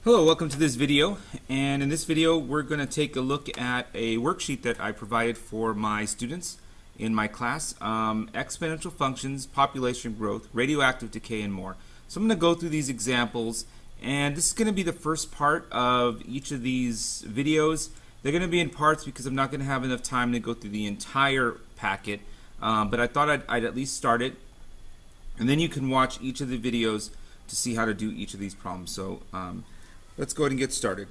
Hello, welcome to this video, and in this video we're going to take a look at a worksheet that I provided for my students in my class, exponential functions, population growth, radioactive decay, and more. So I'm going to go through these examples, and this is going to be the first part of each of these videos. They're going to be in parts because I'm not going to have enough time to go through the entire packet, but I thought I'd at least start it, and then you can watch each of the videos to see how to do each of these problems. So let's go ahead and get started.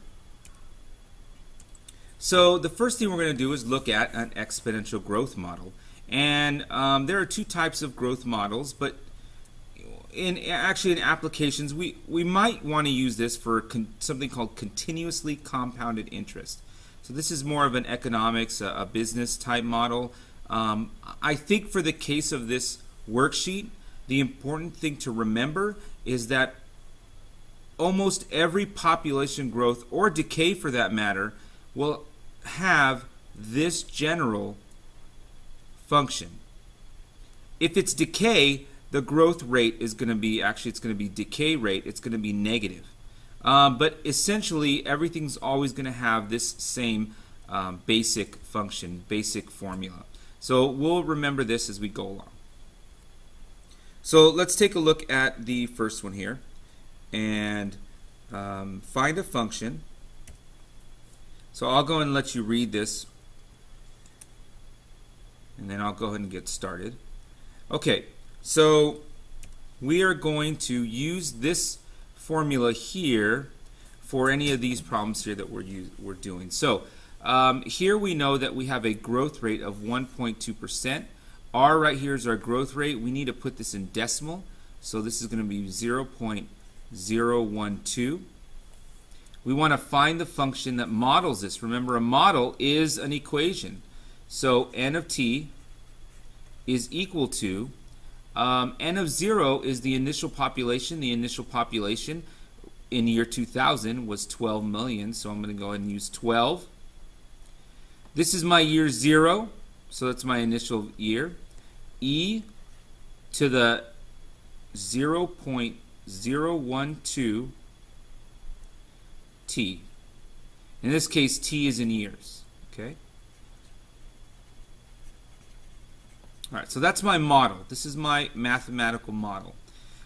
So the first thing we're going to do is look at an exponential growth model. And there are two types of growth models, but in applications we might want to use this for something called continuously compounded interest. So this is more of an economics, a business type model. I think for the case of this worksheet, the important thing to remember is that almost every population growth or decay for that matter will have this general function. If it's decay, the growth rate is going to be, it's going to be decay rate, it's going to be negative. But essentially everything's always going to have this same basic function, basic formula. So we'll remember this as we go along. So let's take a look at the first one here and find a function. So I'll go and let you read this, and then I'll go ahead and get started. Okay, so we are going to use this formula here for any of these problems here that we're doing. So here we know that we have a growth rate of 1.2%. R right here is our growth rate. We need to put this in decimal. So this is going to be 0.012. We want to find the function that models this. Remember, a model is an equation. So n of t is equal to n of 0 is the initial population. The initial population in year 2000 was 12 million. So I'm going to go ahead and use 12. This is my year 0. So that's my initial year. E to the 0.012 t. In this case, t is in years. Okay. All right. So that's my model. This is my mathematical model.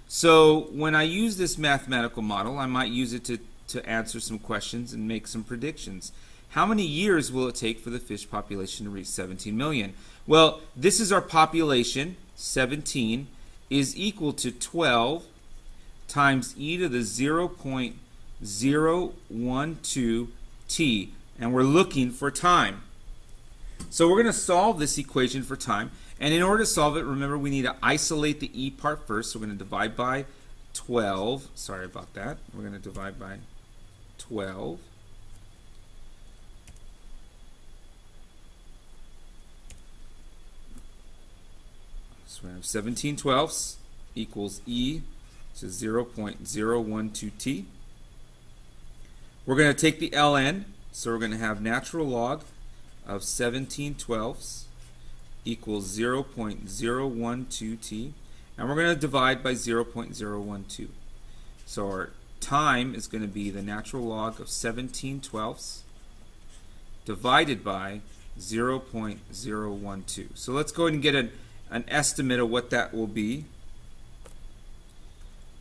So when I use this mathematical model, I might use it to answer some questions and make some predictions. How many years will it take for the fish population to reach 17 million? Well, this is our population. 17 is equal to 12 times e to the 0.012 t, and we're looking for time. So we're going to solve this equation for time, and in order to solve it, remember we need to isolate the e part first. So we're going to divide by 12. Sorry about that. We're going to divide by 12. So we have 17 twelfths equals e to 0.012 t. We're going to take the ln, so we're going to have natural log of 17 twelfths equals 0.012 t, and we're going to divide by 0.012. So our time is going to be the natural log of 17 twelfths divided by 0.012. So let's go ahead and get an estimate of what that will be.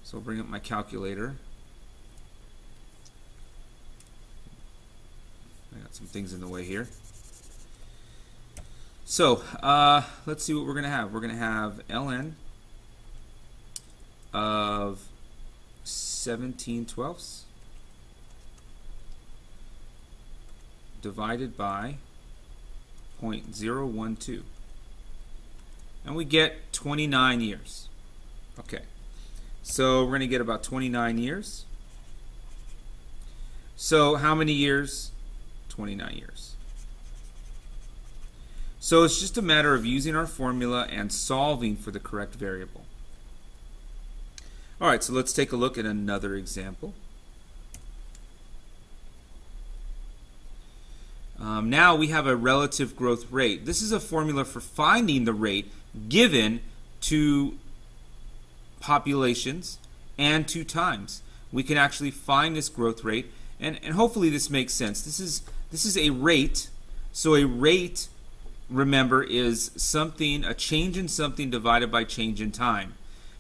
So I'll bring up my calculator. I got some things in the way here. So let's see what we're going to have. We're going to have ln of 17 twelfths divided by 0.012. And we get 29 years. Okay. So we're going to get about 29 years. So how many years? 29 years. So it's just a matter of using our formula and solving for the correct variable. All right, so let's take a look at another example. Now we have a relative growth rate. This is a formula for finding the rate given to populations and to times. we can actually find this growth rate, and hopefully this makes sense. This is a rate. So a rate, remember, is something, a change in something divided by change in time.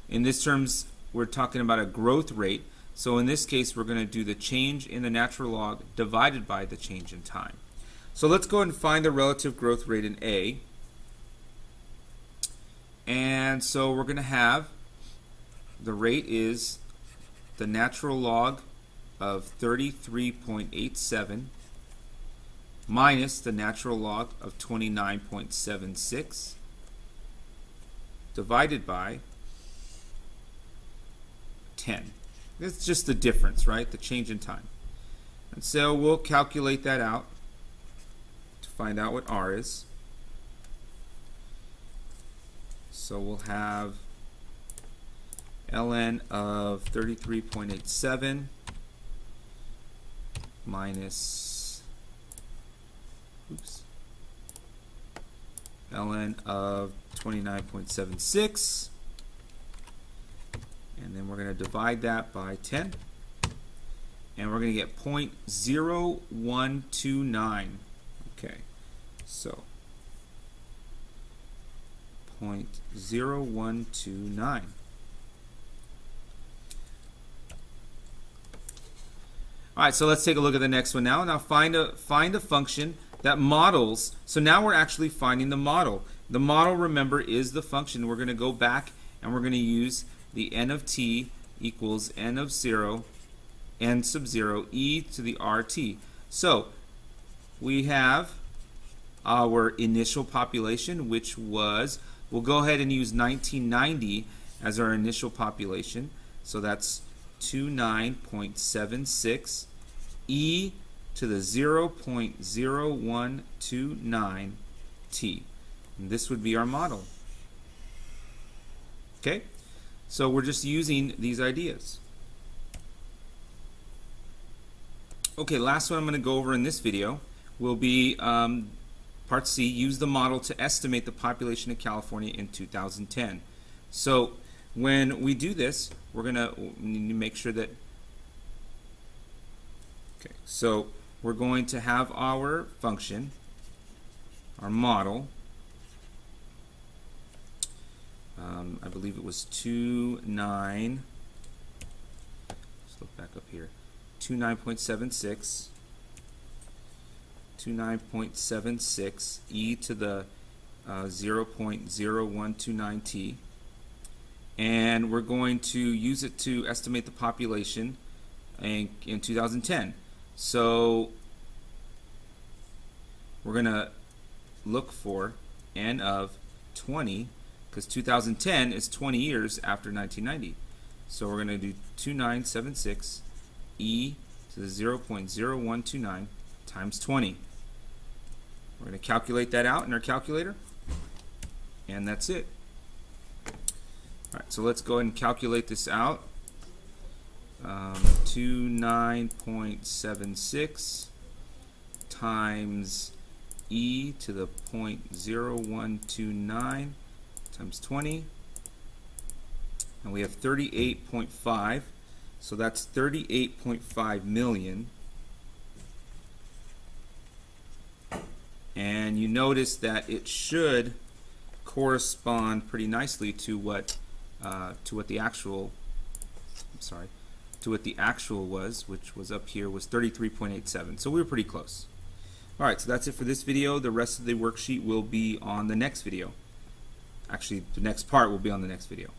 In this terms, we're talking about a growth rate. So in this case, we're going to do the change in the natural log divided by the change in time. So let's go ahead and find the relative growth rate in A. And so we're going to have the rate is the natural log of 33.87 minus the natural log of 29.76 divided by 10. It's just the difference, right? The change in time. And so we'll calculate that out to find out what R is. So we'll have ln of 33.87 minus ln of 29.76, and then we're going to divide that by 10, and we're going to get 0.0129. Okay, so 0.0129. All right, so let's take a look at the next one now. Now find a function that models. So now we're actually finding the model. The model, remember, is the function. We're going to go back and we're going to use the n of t equals n of 0, n sub 0, e to the rt. So we have our initial population, which was, we'll go ahead and use 1990 as our initial population. So that's 29.76 e to the 0.0129 t. And this would be our model. Okay? So we're just using these ideas. Okay, last one I'm going to go over in this video will be part C, use the model to estimate the population of California in 2010. So when we do this, we need to make sure that, okay, so we're going to have our function, our model, I believe it was 29, let's look back up here, 29.76 e to the 0.0129 t, and we're going to use it to estimate the population in 2010. So we're going to look for n of 20, because 2010 is 20 years after 1990. So we're going to do 2976 e to the 0.0129 times 20. We're going to calculate that out in our calculator, and that's it. All right, so let's go ahead and calculate this out. 29.76 times e to the 0.0129 times 20, and we have 38.5, so that's 38.5 million. And you notice that it should correspond pretty nicely to what the actual, to what the actual was, which was up here, was 33.87. So we were pretty close. All right, so that's it for this video. The rest of the worksheet will be on the next video. Actually, the next part will be on the next video.